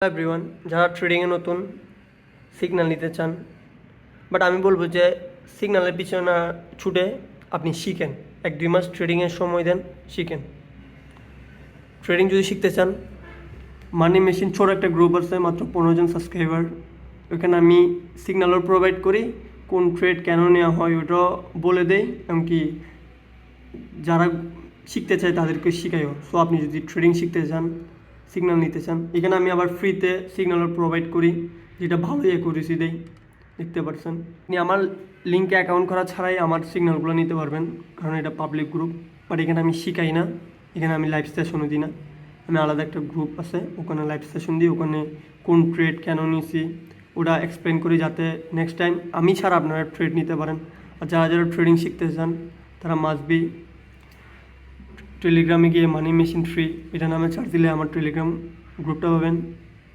Everyone, যারা ট্রেডিংয়ে নতুন signal নিতে চান, বাট আমি বলবো যে সিগন্যালের পিছনে না ছুটে আপনি শিখেন। 1-2 মাস ট্রেডিংয়ের সময় দেন, শিখেন। ট্রেডিং যদি শিখতে চান, মানি মেশিন ছোট একটা গ্রুপ আছে, মাত্র 15 জন সাবস্ক্রাইবার। ওখানে আমি সিগন্যালও প্রোভাইড করি, কোন ট্রেড কেন নেওয়া হয় ওটাও বলে দেই, এমনকি যারা শিখতে চায় তাদেরকে শিখাইও। সো আপনি যদি ট্রেডিং শিখতে চান, সিগন্যাল নিতে চান, এখানে আমি আবার ফ্রিতে সিগন্যালও প্রোভাইড করি, যেটা ভালোই অ্যাকুরেসি দেই, দেখতে পাচ্ছেন। আপনি আমার লিঙ্কে অ্যাকাউন্ট করা ছাড়াই আমার সিগন্যালগুলো নিতে পারবেন, কারণ এটা পাবলিক গ্রুপ। বাট এখানে আমি শিখাই না, এখানে আমি লাইভ সেশনও দিই না। আমি আলাদা একটা গ্রুপ আছে, ওখানে লাইভ সেশন দিই, ওখানে কোন ট্রেড কেন নিয়েছি ওটা এক্সপ্লেন করি, যাতে নেক্সট টাইম আমি ছাড়া আপনারা ট্রেড নিতে পারেন। আর যারা যারা ট্রেডিং শিখতে চান তারা মাস্ট বি টেলিগ্রামে গিয়ে মানি মেশিন ফ্রি এটা নামে সার্চ দিলে আমার টেলিগ্রাম গ্রুপটা পাবেন।